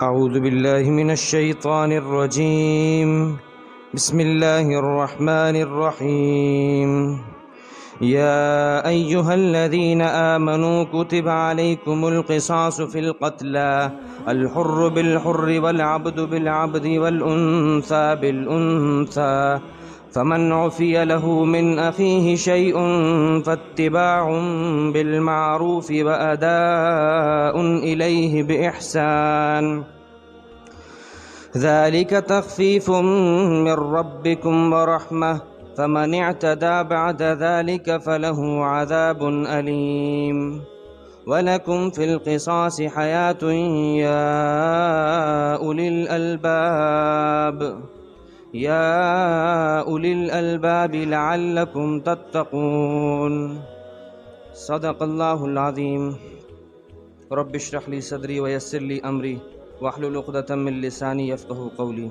أعوذ بالله من الشيطان الرجيم. بسم الله الرحمن الرحيم. يا أيها الذين آمنوا كتب عليكم القصاص في القتلى الحر بالحر والعبد بالعبد والأنثى بالأنثى فمن عفي له من أخيه شيء فاتباع بالمعروف وأداء إليه بإحسان ذلك تخفيف من ربكم ورحمة فمن اعتدى بعد ذلك فله عذاب أليم ولكم في القصاص حياة يا أولي الألباب لعلكم تتقون. صدق اللہ العظیم. رب اشرح لی صدری ویسر لی امری واحلل عقدۃ من لسانی یفقہوا قولی.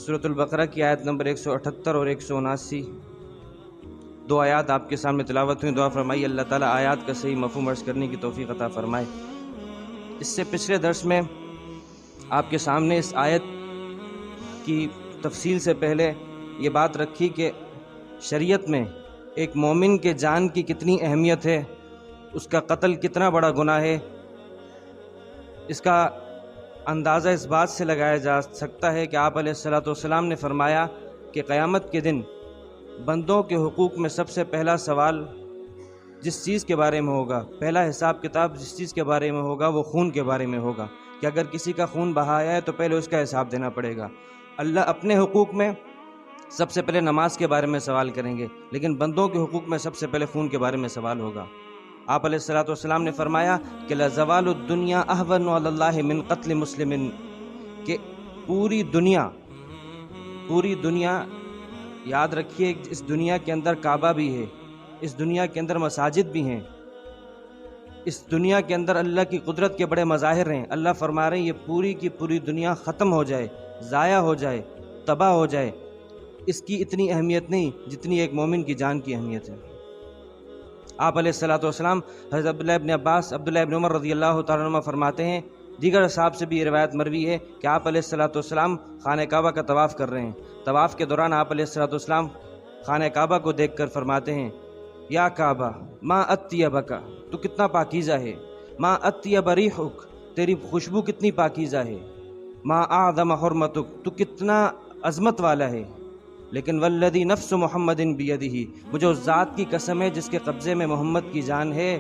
سورۃ البقرہ کی آیت نمبر 178 اور 179 دو آیات آپ کے سامنے تلاوت ہوئی. دعا فرمائی اللہ تعالیٰ آیات کا صحیح مفہوم عرض کرنے کی توفیق عطا فرمائے. اس سے پچھلے درس میں آپ کے سامنے اس آیت کی تفصیل سے پہلے یہ بات رکھی کہ شریعت میں ایک مومن کے جان کی کتنی اہمیت ہے، اس کا قتل کتنا بڑا گناہ ہے. اس کا اندازہ اس بات سے لگایا جا سکتا ہے کہ آپ علیہ الصلوۃ والسلام نے فرمایا کہ قیامت کے دن بندوں کے حقوق میں سب سے پہلا سوال جس چیز کے بارے میں ہوگا، پہلا حساب کتاب جس چیز کے بارے میں ہوگا وہ خون کے بارے میں ہوگا کہ اگر کسی کا خون بہایا ہے تو پہلے اس کا حساب دینا پڑے گا. اللہ اپنے حقوق میں سب سے پہلے نماز کے بارے میں سوال کریں گے، لیکن بندوں کے حقوق میں سب سے پہلے خون کے بارے میں سوال ہوگا. آپ علیہ الصلوۃ والسلام نے فرمایا کہ لزوال الدنیا اہون علی اللہ من قتل مسلم، کہ پوری دنیا یاد رکھیے اس دنیا کے اندر کعبہ بھی ہے، اس دنیا کے اندر مساجد بھی ہیں، اس دنیا کے اندر اللہ کی قدرت کے بڑے مظاہر ہیں. اللہ فرما رہے ہیں یہ پوری کی پوری دنیا ختم ہو جائے، ضائع ہو جائے، تباہ ہو جائے، اس کی اتنی اہمیت نہیں جتنی ایک مومن کی جان کی اہمیت ہے. آپ علیہ الصلوۃ والسلام حضرت عبداللہ ابن عباس، عبداللہ ابن عمر رضی اللہ تعالیٰ عنہ فرماتے ہیں، دیگر اصحاب سے بھی یہ روایت مروی ہے کہ آپ علیہ الصلوۃ والسلام خانہ کعبہ کا طواف کر رہے ہیں. طواف کے دوران آپ علیہ الصلوۃ والسلام خانہ کعبہ کو دیکھ کر فرماتے ہیں یا کعبہ ما اطیبک، تو کتنا پاکیزہ ہے، ما اطیب ریحک، تیری خوشبو کتنی پاکیزہ ہے، ما اعظم حرمتک، تو کتنا عظمت والا ہے. لیکن والذی نفس محمد بیدہ، مجھے اس ذات کی قسم ہے جس کے قبضے میں محمد کی جان ہے،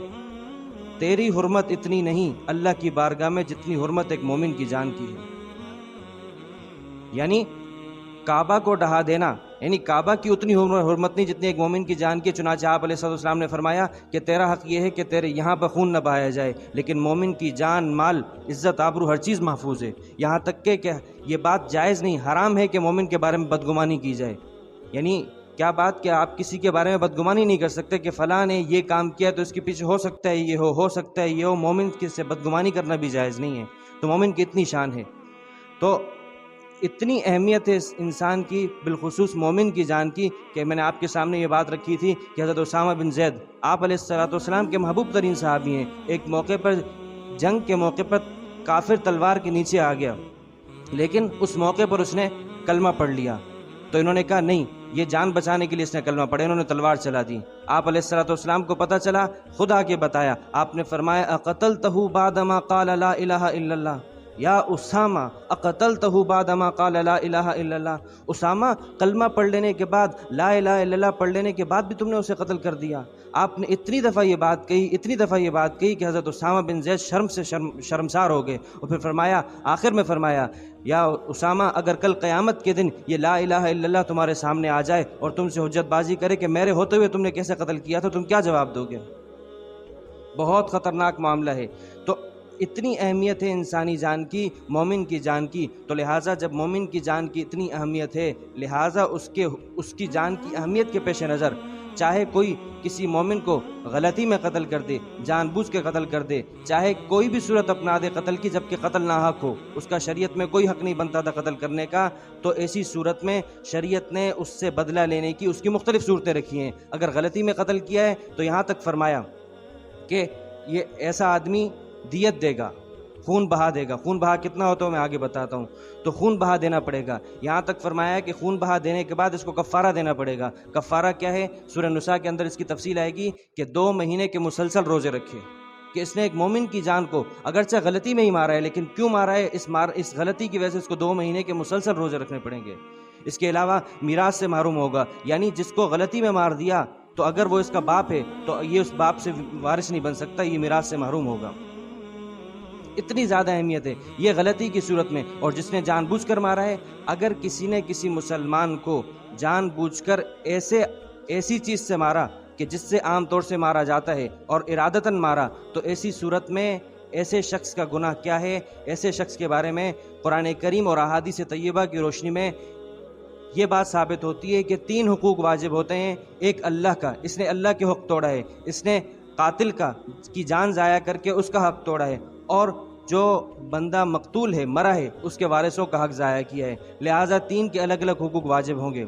تیری حرمت اتنی نہیں اللہ کی بارگاہ میں جتنی حرمت ایک مومن کی جان کی ہے. یعنی کعبہ کو ڈھا دینا، یعنی کعبہ کی اتنی حرمت نہیں جتنی ایک مومن کی جان کی. چنانچہ آپ علیہ السلام نے فرمایا کہ تیرا حق یہ ہے کہ تیرے یہاں پر خون نہ بہایا جائے، لیکن مومن کی جان، مال، عزت، آبرو ہر چیز محفوظ ہے. یہاں تک کہ یہ بات جائز نہیں، حرام ہے کہ مومن کے بارے میں بدگمانی کی جائے. یعنی کیا بات کہ آپ کسی کے بارے میں بدگمانی نہیں کر سکتے کہ فلاں نے یہ کام کیا تو اس کے پیچھے ہو سکتا ہے یہ ہو سکتا ہے یہ ہو. مومن سے بدگمانی کرنا بھی جائز نہیں ہے. تو مومن کی اتنی شان ہے، تو اتنی اہمیت ہے اس انسان کی، بالخصوص مومن کی جان کی، کہ میں نے آپ کے سامنے یہ بات رکھی تھی کہ حضرت اسامہ بن زید آپ علیہ الصلوۃ والسلام کے محبوب ترین صحابی ہیں. ایک موقع پر، جنگ کے موقع پر، کافر تلوار کے نیچے آ گیا، لیکن اس موقع پر اس نے کلمہ پڑھ لیا. تو انہوں نے کہا نہیں، یہ جان بچانے کے لیے اس نے کلمہ پڑھا، انہوں نے تلوار چلا دی. آپ علیہ الصلوۃ والسلام کو پتہ چلا، خود آ کے بتایا. آپ نے فرمایا اقتلتہ بعد ما قال لا الہ الا اللہ، یا اسامہ اقتلتہ بعد ما قال لا الہ الا اللہ، اسامہ کلمہ پڑھ لینے کے بعد، لا الہ الا اللہ پڑھ لینے کے بعد بھی تم نے اسے قتل کر دیا. آپ نے اتنی دفعہ یہ بات کہی کہ حضرت اسامہ بن زید شرم سے شرمسار ہو گئے. اور پھر فرمایا، آخر میں فرمایا، یا اسامہ اگر کل قیامت کے دن یہ لا الہ الا اللہ تمہارے سامنے آ جائے اور تم سے حجت بازی کرے کہ میرے ہوتے ہوئے تم نے کیسے قتل کیا تھا، تم کیا جواب دو گے؟ بہت خطرناک معاملہ ہے. تو اتنی اہمیت ہے انسانی جان کی، مومن کی جان کی. تو لہٰذا جب مومن کی جان کی اتنی اہمیت ہے، لہٰذا اس کی جان کی اہمیت کے پیش نظر چاہے کوئی کسی مومن کو غلطی میں قتل کر دے، جان بوجھ کے قتل کر دے، چاہے کوئی بھی صورت اپنا دے قتل کی جبکہ قتل ناحق ہو، اس کا شریعت میں کوئی حق نہیں بنتا تھا قتل کرنے کا، تو ایسی صورت میں شریعت نے اس سے بدلہ لینے کی اس کی مختلف صورتیں رکھی ہیں. اگر غلطی میں قتل کیا ہے تو یہاں تک فرمایا کہ یہ ایسا آدمی دیت دے گا، خون بہا دے گا. خون بہا کتنا ہوتا ہے میں آگے بتاتا ہوں. تو خون بہا دینا پڑے گا. یہاں تک فرمایا کہ خون بہا دینے کے بعد اس کو کفارہ دینا پڑے گا. کفارہ کیا ہے؟ سورہ نساء کے اندر اس کی تفصیل آئے گی کہ 2 مہینے کے مسلسل روزے رکھے. کہ اس نے ایک مومن کی جان کو اگرچہ غلطی میں ہی مارا ہے، لیکن کیوں مارا ہے؟ اس غلطی کی وجہ سے اس کو 2 مہینے کے مسلسل روزے رکھنے پڑیں گے. اس کے علاوہ میراث سے محروم ہوگا. یعنی جس کو غلطی میں مار دیا تو اگر وہ اس کا باپ ہے تو یہ اس باپ سے وارث نہیں بن سکتا، یہ میراث سے محروم ہوگا. اتنی زیادہ اہمیت ہے یہ غلطی کی صورت میں. اور جس نے جان بوجھ کر مارا ہے، اگر کسی نے کسی مسلمان کو جان بوجھ کر ایسی چیز سے مارا کہ جس سے عام طور سے مارا جاتا ہے اور ارادتاً مارا، تو ایسی صورت میں ایسے شخص کا گناہ کیا ہے؟ ایسے شخص کے بارے میں قرآن کریم اور احادیث طیبہ کی روشنی میں یہ بات ثابت ہوتی ہے کہ 3 حقوق واجب ہوتے ہیں. ایک اللہ کا، اس نے اللہ کے حق توڑا ہے. اس نے قاتل کی جان ضائع کر کے اس کا حق توڑا ہے. اور جو بندہ مقتول ہے، مرا ہے، اس کے وارثوں کا حق ضائع کیا ہے. لہٰذا 3 کے الگ الگ حقوق واجب ہوں گے.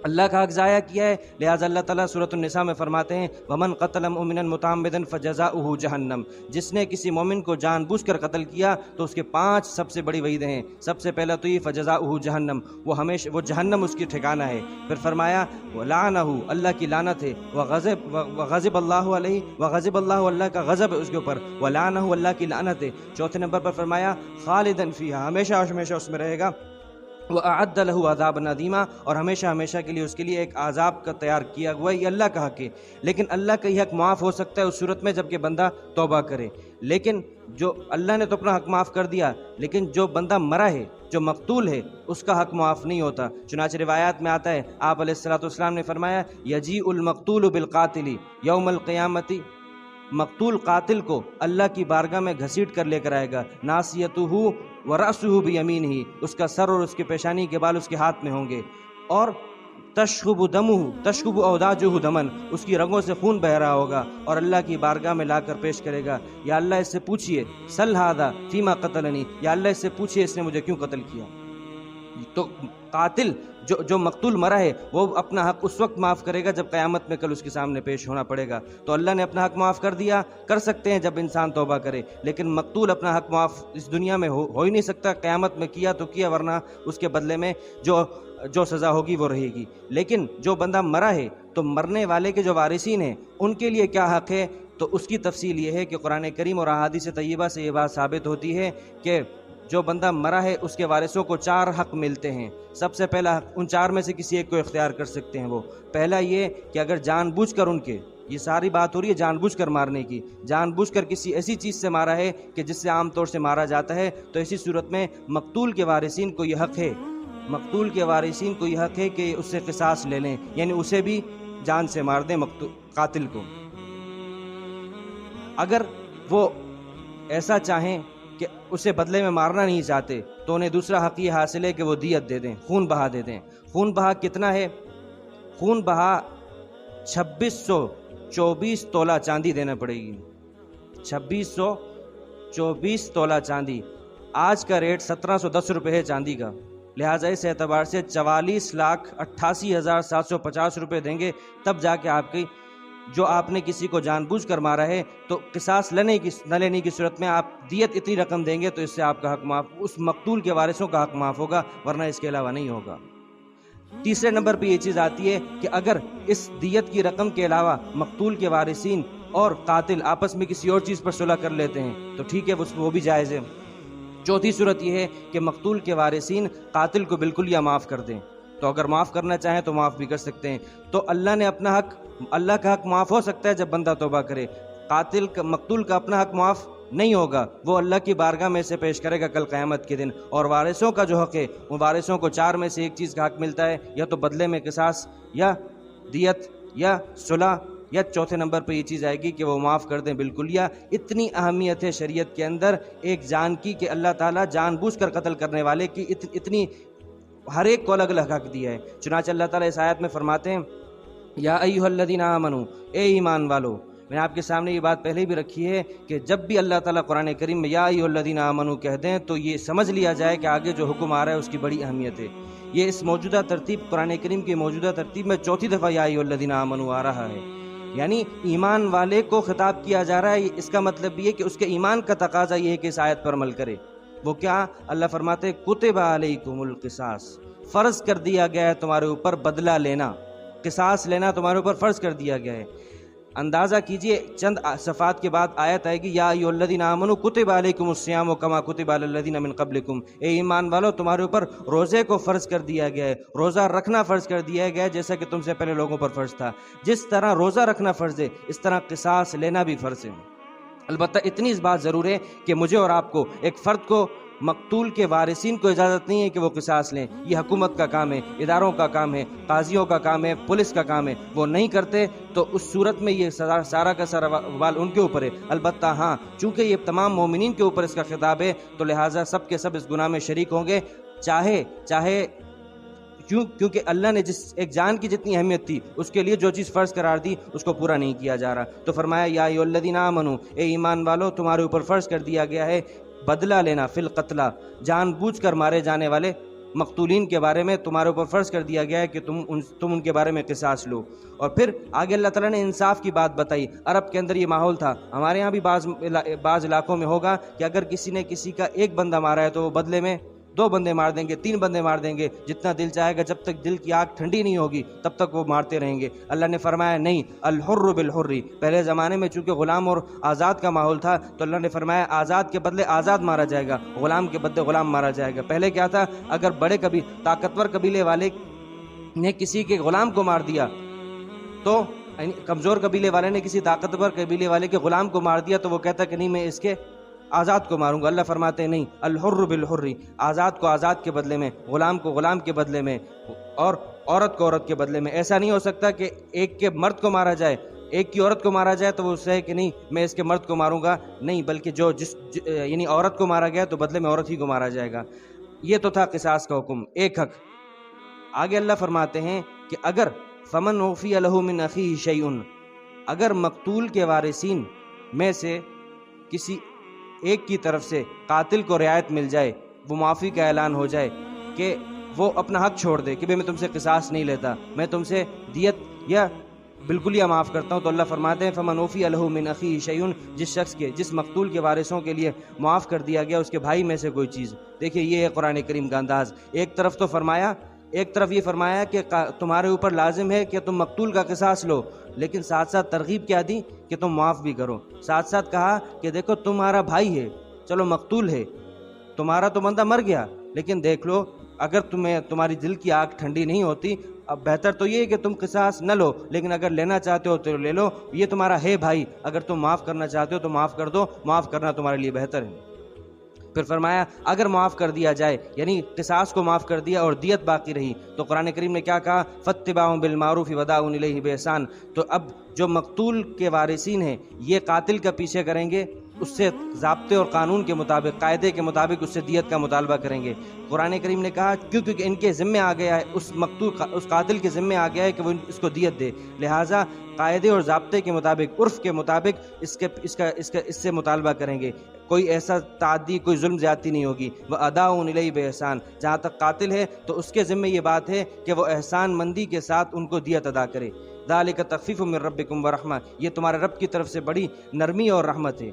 اللہ کا حق ضائع کیا ہے، لہٰذا اللہ تعالیٰ سورۃ النساء میں فرماتے ہیں وَمَنْ قَتَلَ مُؤْمِنًا مُتَعَمِّدًا فَجَزَاؤُهُ جَهَنَّمُ. جس نے کسی مومن کو جان بوجھ کر قتل کیا تو اس کے 5 سب سے بڑی وعیدیں ہیں. سب سے پہلا تو یہ فَجَزَاؤُهُ جَهَنَّمُ، وہ جہنم اس کی ٹھکانہ ہے. پھر فرمایا وَلَعْنَهُ، اللہ کی لعنت ہے. وَغَضِبَ اللَّهُ عَلَيْهِ، وَغَضِبَ اللَّهُ، اللہ کا غضب ہے اس کے اوپر. وَلَعْنَهُ، اللہ کی لعنت ہے. چوتھے نمبر پر فرمایا خالدًا فِيهَا، ہمیشہ ہمیشہ اس میں رہے گا. وَأَعَدَّ لَهُ عَذَابًا عَظِيمًا، اور ہمیشہ ہمیشہ کے لیے اس کے لیے ایک عذاب کا تیار کیا ہوا ہے. یہ اللہ کا حق ہے. لیکن اللہ کا یہ حق معاف ہو سکتا ہے اس صورت میں جب کہ بندہ توبہ کرے. لیکن جو اللہ نے تو اپنا حق معاف کر دیا، لیکن جو بندہ مرا ہے، جو مقتول ہے، اس کا حق معاف نہیں ہوتا. چنانچہ روایات میں آتا ہے آپ علیہ الصلوۃ والسلام نے فرمایا یجیء المقتول بالقاتل یوم القیامت، مقتول قاتل کو اللہ کی بارگاہ میں گھسیٹ کر لے کر آئے گا. ناصیتہ ورأسہ بیمینہ، اس کا سر اور اس کی پیشانی کے بال اس کے ہاتھ میں ہوں گے. اور تشخب دمہ، تشخب اوداجہ دمن، اس کی رگوں سے خون بہہ رہا ہوگا اور اللہ کی بارگاہ میں لا کر پیش کرے گا. یا اللہ اس سے پوچھئے سل ھذا فیما قتلنی، یا اللہ اس سے پوچھئے اس نے مجھے کیوں قتل کیا. تو قاتل جو مقتول مرا ہے وہ اپنا حق اس وقت معاف کرے گا جب قیامت میں کل اس کے سامنے پیش ہونا پڑے گا. تو اللہ نے اپنا حق معاف کر دیا، کر سکتے ہیں جب انسان توبہ کرے. لیکن مقتول اپنا حق معاف اس دنیا میں ہو ہی نہیں سکتا. قیامت میں کیا تو کیا، ورنہ اس کے بدلے میں جو سزا ہوگی وہ رہے گی. لیکن جو بندہ مرا ہے تو مرنے والے کے جو وارثین ہیں ان کے لیے کیا حق ہے؟ تو اس کی تفصیل یہ ہے کہ قرآن کریم اور احادیث طیبہ سے یہ بات ثابت ہوتی ہے کہ جو بندہ مرا ہے اس کے وارثوں کو 4 حق ملتے ہیں. سب سے پہلا حق، ان 4 میں سے کسی ایک کو اختیار کر سکتے ہیں. وہ پہلا یہ کہ اگر جان بوجھ کر یہ ساری بات ہو رہی ہے جان بوجھ کر مارنے کی، جان بوجھ کر کسی ایسی چیز سے مارا ہے کہ جس سے عام طور سے مارا جاتا ہے، تو ایسی صورت میں مقتول کے وارثین کو یہ حق ہے، مقتول کے وارثین کو یہ حق ہے کہ اس سے قصاص لے لیں، یعنی اسے بھی جان سے مار دیں قاتل کو. اگر وہ ایسا چاہیں کہ اسے بدلے میں مارنا نہیں چاہتے تو انہیں دوسرا حق یہ حاصل ہے کہ وہ دیت دے دیں، خون بہا دے دیں. خون بہا کتنا ہے؟ خون بہا 2624 تولہ چاندی دینا پڑے گی. 2624 تولہ چاندی، آج کا ریٹ 1710 روپے ہے چاندی کا. لہٰذا اس اعتبار سے 44,88,750 روپے دیں گے تب جا کے جو آپ نے کسی کو جان بوجھ کر مارا ہے تو قصاص نہ لینے کی صورت میں آپ دیت اتنی رقم دیں گے تو اس سے آپ کا حق معاف، اس مقتول کے وارثوں کا حق معاف ہوگا، ورنہ اس کے علاوہ نہیں ہوگا. تیسرے نمبر پہ یہ چیز آتی ہے کہ اگر اس دیت کی رقم کے علاوہ مقتول کے وارثین اور قاتل آپس میں کسی اور چیز پر صلح کر لیتے ہیں تو ٹھیک ہے، وہ بھی جائز ہے. چوتھی صورت یہ ہے کہ مقتول کے وارثین قاتل کو بالکل یا معاف کر دیں، تو اگر معاف کرنا چاہیں تو معاف بھی کر سکتے ہیں. تو اللہ کا حق معاف ہو سکتا ہے جب بندہ توبہ کرے. مقتول کا اپنا حق معاف نہیں ہوگا، وہ اللہ کی بارگاہ میں سے پیش کرے گا کل قیامت کے دن. اور وارثوں کا جو حق ہے، وہ وارثوں کو 4 میں سے ایک چیز کا حق ملتا ہے، یا تو بدلے میں قصاص، یا دیت، یا صلح، یا چوتھے نمبر پہ یہ چیز آئے گی کہ وہ معاف کر دیں بالکل. یا اتنی اہمیت ہے شریعت کے اندر ایک جان کی کہ اللہ تعالیٰ جان بوجھ کر قتل کرنے والے کی اتنی ہر ایک کو الگ الگ حق دیا ہے. چنانچہ اللہ تعالیٰ اس آیت میں فرماتے ہیں یا ایھا الذین آمنوا، اے ایمان والو. میں نے آپ کے سامنے یہ بات پہلے بھی رکھی ہے کہ جب بھی اللہ تعالیٰ قرآن کریم میں یا ایھا الذین آمنوا کہہ دیں تو یہ سمجھ لیا جائے کہ آگے جو حکم آ رہا ہے اس کی بڑی اہمیت ہے. یہ اس موجودہ ترتیب، قرآن کریم کی موجودہ ترتیب میں 4تھی دفعہ یا ایھا الذین آمنوا آ رہا ہے. یعنی ایمان والے کو خطاب کیا جا رہا ہے، اس کا مطلب یہ ہے کہ اس کے ایمان کا تقاضا یہ ہے کہ اس آیت پر عمل کرے۔ وہ کیا؟ اللہ فرماتے ہیں کتب علیکم القصاص، فرض کر دیا گیا ہے تمہارے اوپر بدلہ لینا، قصاص لینا تمہارے اوپر فرض کر دیا گیا ہے۔ اندازہ کیجئے چند صفحات کے بعد آیت آئے گی یا ایھا الذین آمنوا کتب علیکم الصیام کما کتب علی الذین من قبلکم، اے ایمان والو تمہارے اوپر روزے کو فرض کر دیا گیا ہے، روزہ رکھنا فرض کر دیا گیا ہے جیسا کہ تم سے پہلے لوگوں پر فرض تھا۔ جس طرح روزہ رکھنا فرض ہے اس طرح قصاص لینا بھی فرض ہے۔ البتہ اتنی اس بات ضرور ہے کہ مجھے اور آپ کو، ایک فرد کو، مقتول کے وارثین کو اجازت نہیں ہے کہ وہ قصاص لیں، یہ حکومت کا کام ہے، اداروں کا کام ہے، قاضیوں کا کام ہے، پولیس کا کام ہے، وہ نہیں کرتے تو اس صورت میں یہ سارا کا سارا وبال ان کے اوپر ہے۔ البتہ ہاں چونکہ یہ تمام مومنین کے اوپر اس کا خطاب ہے تو لہٰذا سب کے سب اس گناہ میں شریک ہوں گے، چاہے کیونکہ اللہ نے جس ایک جان کی جتنی اہمیت تھی اس کے لیے جو چیز فرض قرار دی اس کو پورا نہیں کیا جا رہا۔ تو فرمایا یا ایھا الذین آمنوا، اے ایمان والو تمہارے اوپر فرض کر دیا گیا ہے بدلہ لینا، فی القتلى، جان بوجھ کر مارے جانے والے مقتولین کے بارے میں تمہارے اوپر فرض کر دیا گیا ہے کہ تم ان کے بارے میں قصاص لو۔ اور پھر آگے اللہ تعالیٰ نے انصاف کی بات بتائی۔ عرب کے اندر یہ ماحول تھا، ہمارے یہاں بھی بعض علاقوں میں ہوگا کہ اگر کسی نے کسی کا ایک بندہ مارا ہے تو وہ بدلے میں 2 بندے مار دیں گے، 3 بندے مار دیں گے، جتنا دل چاہے گا، جب تک دل کی آگ ٹھنڈی نہیں ہوگی تب تک وہ مارتے رہیں گے۔ اللہ نے فرمایا نہیں، الحر بالحر، پہلے زمانے میں چونکہ غلام اور آزاد کا ماحول تھا تو اللہ نے فرمایا آزاد کے بدلے آزاد مارا جائے گا، غلام کے بدلے غلام مارا جائے گا۔ پہلے کیا تھا، اگر بڑے طاقتور قبیلے والے نے کسی کے غلام کو مار دیا تو کمزور قبیلے والے نے کسی طاقتور قبیلے والے کے غلام کو مار دیا تو وہ کہتا کہ نہیں میں اس کے آزاد کو ماروں گا۔ اللہ فرماتے ہیں نہیں، الحر بالحر، آزاد کو آزاد کے بدلے میں، غلام کو غلام کے بدلے میں، اور عورت کو عورت کے بدلے میں۔ ایسا نہیں ہو سکتا کہ ایک کے مرد کو مارا جائے، ایک کی عورت کو مارا جائے تو وہ اسے کہ نہیں میں اس کے مرد کو ماروں گا، نہیں، بلکہ یعنی عورت کو مارا گیا تو بدلے میں عورت ہی کو مارا جائے گا۔ یہ تو تھا قصاص کا حکم، ایک حق۔ آگے اللہ فرماتے ہیں کہ اگر فمن عفی لہ من اخیہ شیء، اگر مقتول کے وارثین میں سے کسی ایک کی طرف سے قاتل کو رعایت مل جائے، وہ معافی کا اعلان ہو جائے کہ وہ اپنا حق چھوڑ دے کہ میں تم سے قصاص نہیں لیتا، میں تم سے دیت یا بالکل ہی معاف کرتا ہوں، تو اللہ فرماتے ہیں فمن عفی لہ من اخیہ شیء، جس مقتول کے وارثوں کے لیے معاف کر دیا گیا اس کے بھائی میں سے کوئی چیز۔ دیکھیے یہ ہے قرآن کریم کا انداز، ایک طرف یہ فرمایا کہ تمہارے اوپر لازم ہے کہ تم مقتول کا قصاص لو، لیکن ساتھ ساتھ ترغیب کیا دی کہ تم معاف بھی کرو۔ ساتھ ساتھ کہا کہ دیکھو تمہارا بھائی ہے، چلو مقتول ہے، تمہارا تو بندہ مر گیا، لیکن دیکھ لو اگر تمہاری دل کی آگ ٹھنڈی نہیں ہوتی، اب بہتر تو یہ ہے کہ تم قصاص نہ لو، لیکن اگر لینا چاہتے ہو تو لے لو، یہ تمہارا ہے بھائی، اگر تم معاف کرنا چاہتے ہو تو معاف کر دو، معاف کرنا تمہارے لیے بہتر ہے۔ پھر فرمایا اگر معاف کر دیا جائے، یعنی قصاص کو معاف کر دیا اور دیت باقی رہی، تو قرآن کریم نے کیا کہا، فاتباع بالمعروف وداع الیہ باحسان۔ تو اب جو مقتول کے وارثین ہیں یہ قاتل کا پیچھے کریں گے، اس سے ضابطے اور قانون کے مطابق، قاعدے کے مطابق اس سے دیت کا مطالبہ کریں گے۔ قرآن کریم نے کہا کیونکہ ان کے ذمے آ گیا ہے، اس قاتل کے ذمے آ گیا ہے کہ وہ اس کو دیت دے، لہٰذا قاعدے اور ضابطے کے مطابق، عرف کے مطابق اس سے مطالبہ کریں گے، کوئی ایسا تعدی، کوئی ظلم زیادتی نہیں ہوگی۔ وَأَدَاءٌ إِلَيْهِ بِإِحْسَان، جہاں تک قاتل ہے تو اس کے ذمے یہ بات ہے کہ وہ احسان مندی کے ساتھ ان کو دیت ادا کرے۔ ذَلِكَ تَخْفِيفٌ مِّن رَبِّكُمْ وَرَحْمَةٌ، یہ تمہارے رب کی طرف سے بڑی نرمی اور رحمت ہے۔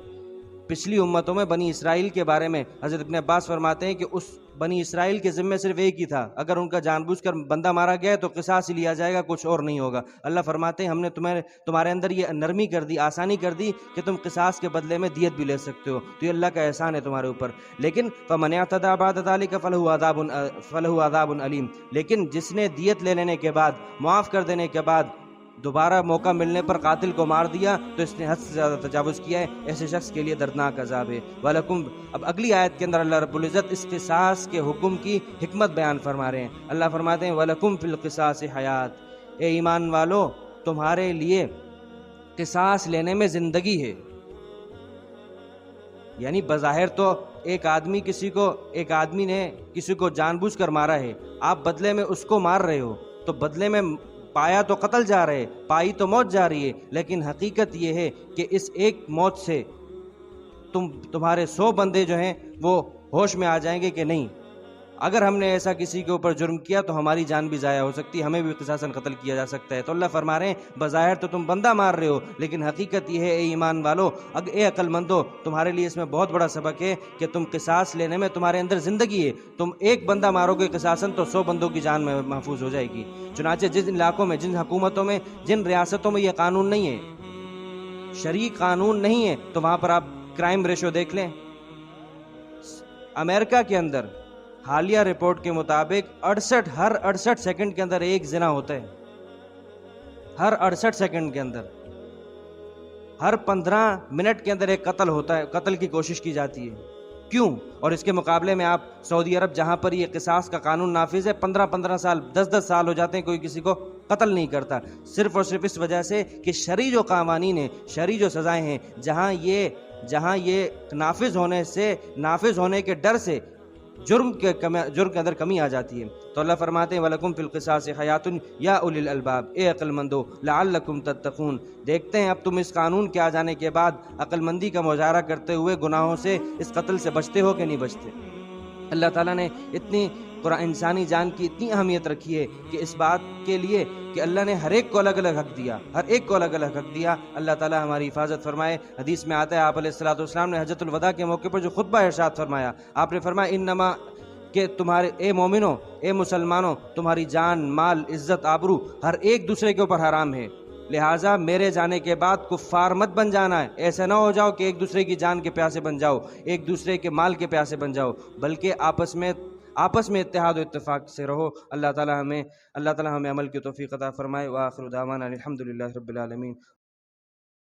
پچھلی امتوں میں بنی اسرائیل کے بارے میں حضرت ابن عباس فرماتے ہیں کہ اس بنی اسرائیل کے ذمے صرف ایک ہی تھا، اگر ان کا جان بوجھ کر بندہ مارا گیا تو قصاص ہی لیا جائے گا، کچھ اور نہیں ہوگا۔ اللہ فرماتے ہیں ہم نے تمہارے اندر یہ نرمی کر دی، آسانی کر دی کہ تم قصاص کے بدلے میں دیت بھی لے سکتے ہو، تو یہ اللہ کا احسان ہے تمہارے اوپر۔ لیکن فمن اعتدی بعد ذلک فلہ عذاب علیم، لیکن جس نے دیت لے لینے کے بعد، معاف کر دینے کے بعد دوبارہ موقع ملنے پر قاتل کو مار دیا تو اس نے حد سے زیادہ تجاوز کیا ہے، ایسے شخص کے لیے دردناک عذاب ہے۔ وَلَكُمْ، اب اگلی آیت کے اندر اللہ رب العزت اس قصاص کے حکم کی حکمت بیان فرما رہے ہیں۔ اللہ فرماتے ہیں وَلَكُمْ فِي الْقِصَاصِ حَيَاةٌ، اے ایمان والو تمہارے لیے قصاص لینے میں زندگی ہے۔ یعنی بظاہر تو ایک آدمی نے کسی کو جان بوجھ کر مارا ہے، آپ بدلے میں اس کو مار رہے ہو، تو بدلے میں پایا تو قتل جا رہے، پائی تو موت جا رہی ہے، لیکن حقیقت یہ ہے کہ اس ایک موت سے تمہارے 100 بندے جو ہیں وہ ہوش میں آ جائیں گے کہ نہیں اگر ہم نے ایسا کسی کے اوپر جرم کیا تو ہماری جان بھی ضائع ہو سکتی ہے، ہمیں بھی قصاصاً قتل کیا جا سکتا ہے۔ تو اللہ فرما رہے ہیں بظاہر تو تم بندہ مار رہے ہو، لیکن حقیقت یہ ہے اے ایمان والو، اے عقل مندو، تمہارے لیے اس میں بہت بڑا سبق ہے کہ تم قصاص لینے میں تمہارے اندر زندگی ہے۔ تم ایک بندہ مارو گے قصاصاً تو 100 بندوں کی جان محفوظ ہو جائے گی۔ چنانچہ جن علاقوں میں، جن حکومتوں میں، جن ریاستوں میں یہ قانون نہیں ہے، شرعی قانون نہیں ہے، تو وہاں پر آپ کرائم ریشو دیکھ لیں۔ امریکہ کے اندر حالیہ رپورٹ کے مطابق ہر 68 سیکنڈ کے اندر ایک زنا ہوتا ہے، ہر 68 سیکنڈ کے اندر، ہر 15 منٹ کے اندر ایک قتل ہوتا ہے، قتل کی کوشش کی جاتی ہے۔ کیوں؟ اور اس کے مقابلے میں آپ سعودی عرب جہاں پر یہ قصاص کا قانون نافذ ہے، 15 سال 10 سال ہو جاتے ہیں کوئی کسی کو قتل نہیں کرتا، صرف اور صرف اس وجہ سے کہ شرعی جو قوانین ہیں، شرعی جو سزائیں ہیں، جہاں یہ نافذ ہونے کے ڈر سے جرم کے اندر کمی آ جاتی ہے۔ تو اللہ فرماتے ہیں وَلَكُمْ فِي الْقِصَاصِ حَيَاةٌ يَا أُولِي الْأَلْبَابِ، اے عقل مندو لَعَلَّكُمْ تَتَّقُونَ، دیکھتے ہیں اب تم اس قانون کے آ جانے کے بعد عقل مندی کا مظاہرہ کرتے ہوئے گناہوں سے، اس قتل سے بچتے ہو کہ نہیں بچتے۔ اللہ تعالیٰ نے اتنی انسانی جان کی اتنی اہمیت رکھی ہے کہ اس بات کے لیے کہ اللہ نے ہر ایک کو الگ الگ حق دیا، ہر ایک کو الگ الگ حق دیا۔ اللہ تعالیٰ ہماری حفاظت فرمائے۔ حدیث میں آتا ہے آپ علیہ الصلوۃ والسلام نے حجۃ الوداع کے موقع پر جو خطبہ ارشاد فرمایا، آپ نے فرمایا انما، کہ تمہارے اے مومنوں، اے مسلمانوں، تمہاری جان، مال، عزت، آبرو ہر ایک دوسرے کے اوپر حرام ہے، لہٰذا میرے جانے کے بعد کفار مت بن جانا ہے۔ ایسا نہ ہو جاؤ کہ ایک دوسرے کی جان کے پیاسے بن جاؤ، ایک دوسرے کے مال کے پیاسے بن جاؤ، بلکہ آپس میں اتحاد و اتفاق سے رہو۔ اللہ تعالی ہمیں عمل کی توفیق عطا فرمائے۔ وآخر دعوانا الحمدللہ رب العالمین۔